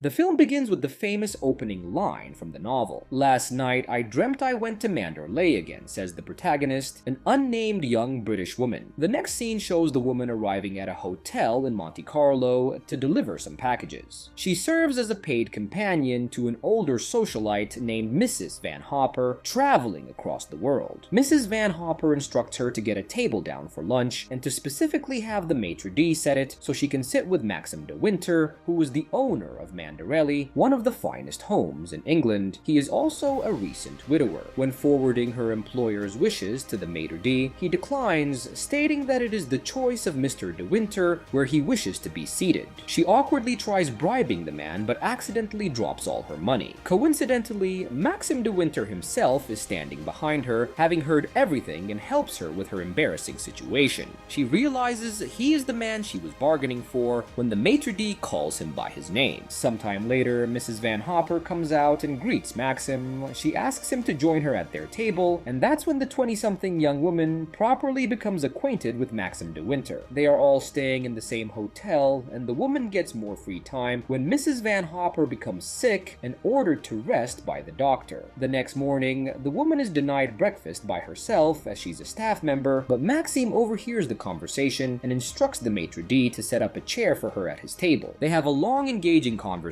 The film begins with the famous opening line from the novel. "Last night I dreamt I went to Manderley again," says the protagonist, an unnamed young British woman. The next scene shows the woman arriving at a hotel in Monte Carlo to deliver some packages. She serves as a paid companion to an older socialite named Mrs. Van Hopper, traveling across the world. Mrs. Van Hopper instructs her to get a table down for lunch and to specifically have the maitre d' set it so she can sit with Maxim de Winter, who is the owner of Manderley, one of the finest homes in England. He is also a recent widower. When forwarding her employer's wishes to the maitre d', he declines, stating that it is the choice of Mr. de Winter where he wishes to be seated. She awkwardly tries bribing the man but accidentally drops all her money. Coincidentally, Maxim de Winter himself is standing behind her, having heard everything, and helps her with her embarrassing situation. She realizes he is the man she was bargaining for when the maitre d' calls him by his name. Sometime later, Mrs. Van Hopper comes out and greets Maxim. She asks him to join her at their table, and that's when the 20-something young woman properly becomes acquainted with Maxim de Winter. They are all staying in the same hotel, and the woman gets more free time when Mrs. Van Hopper becomes sick and ordered to rest by the doctor. The next morning, the woman is denied breakfast by herself as she's a staff member, but Maxim overhears the conversation and instructs the maitre d' to set up a chair for her at his table. They have a long, engaging conversation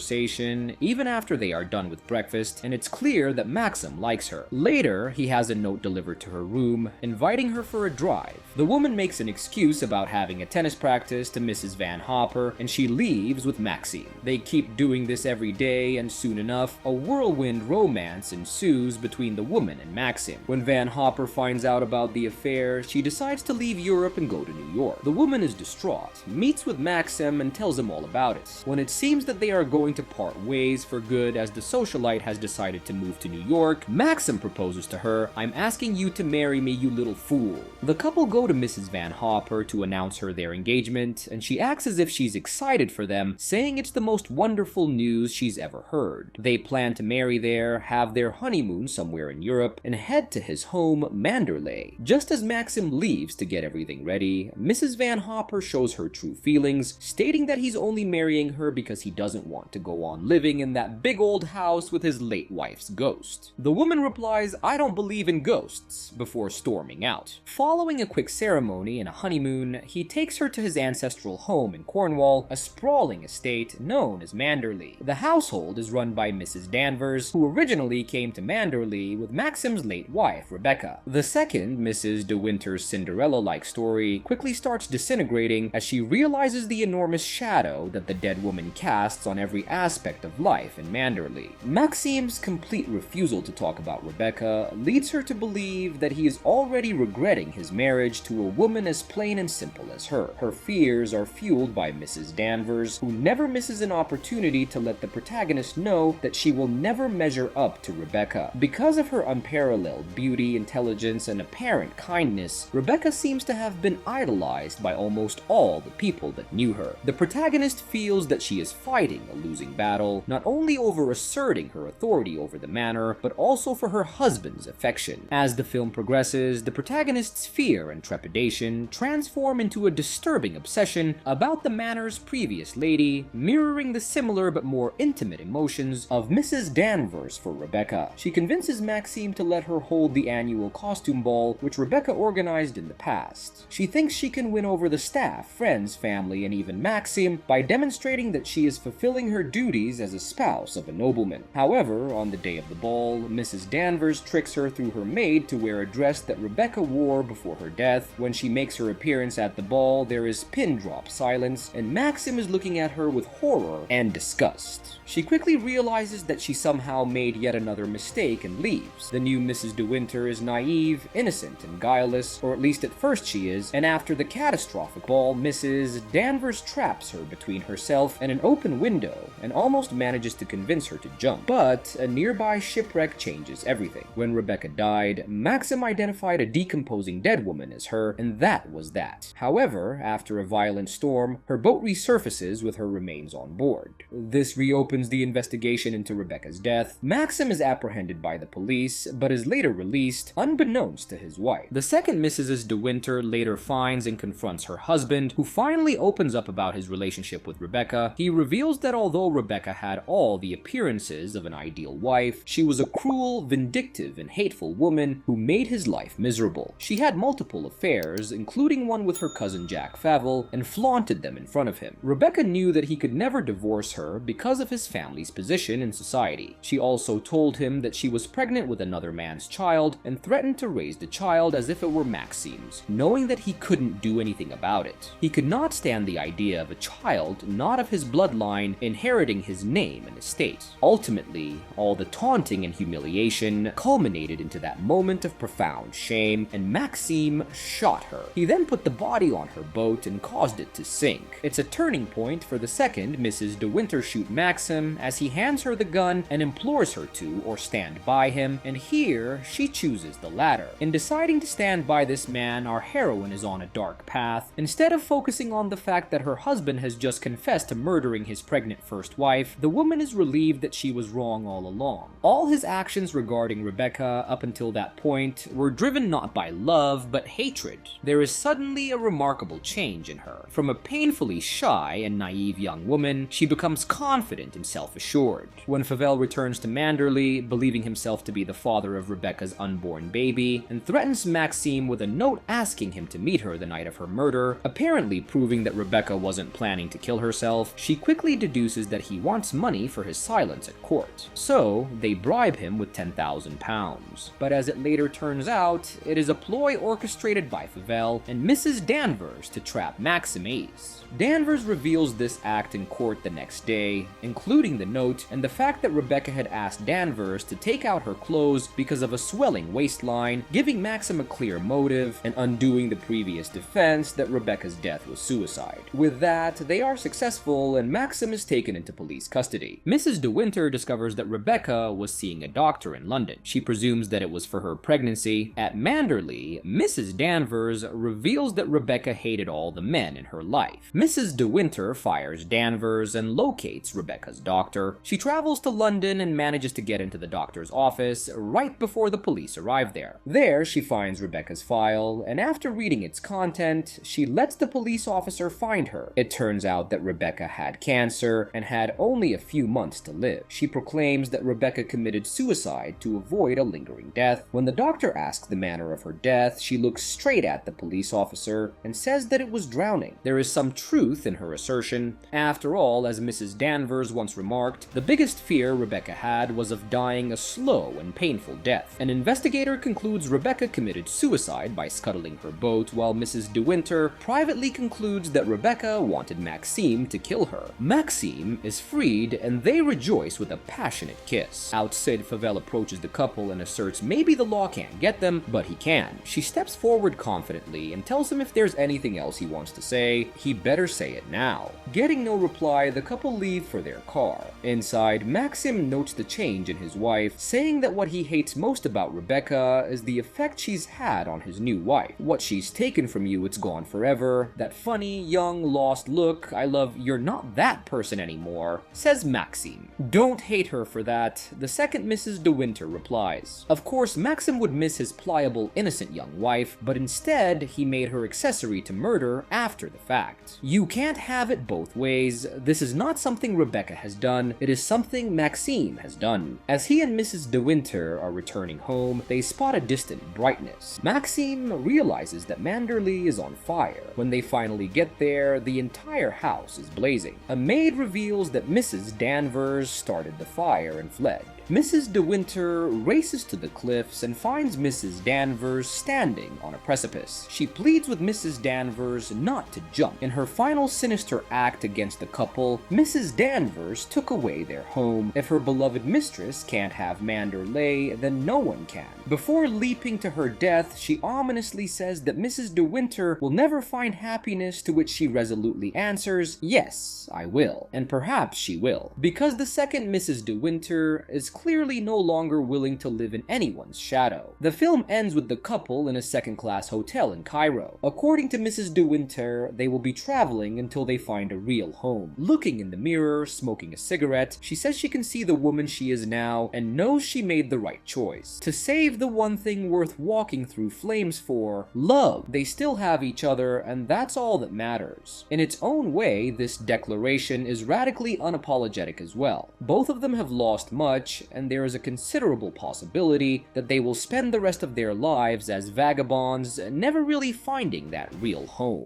even after they are done with breakfast, and it's clear that Maxim likes her. Later, he has a note delivered to her room, inviting her for a drive. The woman makes an excuse about having a tennis practice to Mrs. Van Hopper, and she leaves with Maxim. They keep doing this every day, and soon enough, a whirlwind romance ensues between the woman and Maxim. When Van Hopper finds out about the affair, she decides to leave Europe and go to New York. The woman is distraught, meets with Maxim, and tells him all about it. When it seems that they are going to part ways for good as the socialite has decided to move to New York, Maxim proposes to her, "I'm asking you to marry me, you little fool." The couple go to Mrs. Van Hopper to announce her their engagement, and she acts as if she's excited for them, saying it's the most wonderful news she's ever heard. They plan to marry there, have their honeymoon somewhere in Europe, and head to his home, Manderley. Just as Maxim leaves to get everything ready, Mrs. Van Hopper shows her true feelings, stating that he's only marrying her because he doesn't want to go on living in that big old house with his late wife's ghost. The woman replies, "I don't believe in ghosts," before storming out. Following a quick ceremony and a honeymoon, he takes her to his ancestral home in Cornwall, a sprawling estate known as Manderley. The household is run by Mrs. Danvers, who originally came to Manderley with Maxim's late wife, Rebecca. The second, Mrs. de Winter's Cinderella-like story, quickly starts disintegrating as she realizes the enormous shadow that the dead woman casts on every aspect of life in Manderley. Maxim's complete refusal to talk about Rebecca leads her to believe that he is already regretting his marriage to a woman as plain and simple as her. Her fears are fueled by Mrs. Danvers, who never misses an opportunity to let the protagonist know that she will never measure up to Rebecca. Because of her unparalleled beauty, intelligence, and apparent kindness, Rebecca seems to have been idolized by almost all the people that knew her. The protagonist feels that she is fighting a losing battle, not only over asserting her authority over the manor, but also for her husband's affection. As the film progresses, the protagonist's fear and trepidation transform into a disturbing obsession about the manor's previous lady, mirroring the similar but more intimate emotions of Mrs. Danvers for Rebecca. She convinces Maxim to let her hold the annual costume ball, which Rebecca organized in the past. She thinks she can win over the staff, friends, family, and even Maxim by demonstrating that she is fulfilling her duties as a spouse of a nobleman. However, on the day of the ball, Mrs. Danvers tricks her through her maid to wear a dress that Rebecca wore before her death. When she makes her appearance at the ball, there is pin-drop silence, and Maxim is looking at her with horror and disgust. She quickly realizes that she somehow made yet another mistake and leaves. The new Mrs. de Winter is naive, innocent, and guileless, or at least at first she is, and after the catastrophic ball, Mrs. Danvers traps her between herself and an open window and almost manages to convince her to jump. But a nearby shipwreck changes everything. When Rebecca died, Maxim identified a decomposing dead woman as her, and that was that. However, after a violent storm, her boat resurfaces with her remains on board. This reopens the investigation into Rebecca's death. Maxim is apprehended by the police, but is later released, unbeknownst to his wife. The second Mrs. de Winter later finds and confronts her husband, who finally opens up about his relationship with Rebecca. He reveals that although although Rebecca had all the appearances of an ideal wife, she was a cruel, vindictive, and hateful woman who made his life miserable. She had multiple affairs, including one with her cousin Jack Favell, and flaunted them in front of him. Rebecca knew that he could never divorce her because of his family's position in society. She also told him that she was pregnant with another man's child and threatened to raise the child as if it were Maxim's, knowing that he couldn't do anything about it. He could not stand the idea of a child not of his bloodline inheriting his name and estate. Ultimately, all the taunting and humiliation culminated into that moment of profound shame, and Maxim shot her. He then put the body on her boat and caused it to sink. It's a turning point for the second Mrs. De Winter shoot Maxim as he hands her the gun and implores her to or stand by him, and here she chooses the latter. In deciding to stand by this man, our heroine is on a dark path. Instead of focusing on the fact that her husband has just confessed to murdering his pregnant first wife, the woman is relieved that she was wrong all along. All his actions regarding Rebecca up until that point were driven not by love, but hatred. There is suddenly a remarkable change in her. From a painfully shy and naive young woman, she becomes confident and self-assured. When Favell returns to Manderley, believing himself to be the father of Rebecca's unborn baby, and threatens Maxim with a note asking him to meet her the night of her murder, apparently proving that Rebecca wasn't planning to kill herself, she quickly deduces that he wants money for his silence at court. So, they bribe him with £10,000. But as it later turns out, it is a ploy orchestrated by Favell and Mrs. Danvers to trap Maxim Ace. Danvers reveals this act in court the next day, including the note and the fact that Rebecca had asked Danvers to take out her clothes because of a swelling waistline, giving Maxim a clear motive and undoing the previous defense that Rebecca's death was suicide. With that, they are successful and Maxim is taken into police custody. Mrs. De Winter discovers that Rebecca was seeing a doctor in London. She presumes that it was for her pregnancy. At Manderley, Mrs. Danvers reveals that Rebecca hated all the men in her life. Mrs. De Winter fires Danvers and locates Rebecca's doctor. She travels to London and manages to get into the doctor's office right before the police arrive there. There, she finds Rebecca's file, and after reading its content, she lets the police officer find her. It turns out that Rebecca had cancer and had only a few months to live. She proclaims that Rebecca committed suicide to avoid a lingering death. When the doctor asks the manner of her death, she looks straight at the police officer and says that it was drowning. There is some truth in her assertion. After all, as Mrs. Danvers once remarked, the biggest fear Rebecca had was of dying a slow and painful death. An investigator concludes Rebecca committed suicide by scuttling her boat, while Mrs. De Winter privately concludes that Rebecca wanted Maxim to kill her. Maxim is freed and they rejoice with a passionate kiss. Outside, Favell approaches the couple and asserts maybe the law can't get them, but he can. She steps forward confidently and tells him if there's anything else he wants to say, he better say it now. Getting no reply, the couple leave for their car. Inside, Maxim notes the change in his wife, saying that what he hates most about Rebecca is the effect she's had on his new wife. What she's taken from you, it's gone forever. That funny, young, lost look, I love, you're not that person anymore, says Maxim. Don't hate her for that, the second Mrs. De Winter replies. Of course, Maxim would miss his pliable, innocent young wife, but instead, he made her accessory to murder after the fact. You can't have it both ways. This is not something Rebecca has done, it is something Maxim has done. As he and Mrs. De Winter are returning home, they spot a distant brightness. Maxim realizes that Manderley is on fire. When they finally get there, the entire house is blazing. A maid reveals that Mrs. Danvers started the fire and fled. Mrs. De Winter races to the cliffs and finds Mrs. Danvers standing on a precipice. She pleads with Mrs. Danvers not to jump. In her final sinister act against the couple, Mrs. Danvers took away their home. If her beloved mistress can't have Manderley, then no one can. Before leaping to her death, she ominously says that Mrs. De Winter will never find happiness, to which she resolutely answers, "Yes, I will." And perhaps she will. Because the second Mrs. De Winter is clearly no longer willing to live in anyone's shadow. The film ends with the couple in a second-class hotel in Cairo. According to Mrs. De Winter, they will be traveling until they find a real home. Looking in the mirror, smoking a cigarette, she says she can see the woman she is now and knows she made the right choice. To save the one thing worth walking through flames for, love. They still have each other, and that's all that matters. In its own way, this declaration is radical radically unapologetic as well. Both of them have lost much, and there is a considerable possibility that they will spend the rest of their lives as vagabonds, never really finding that real home.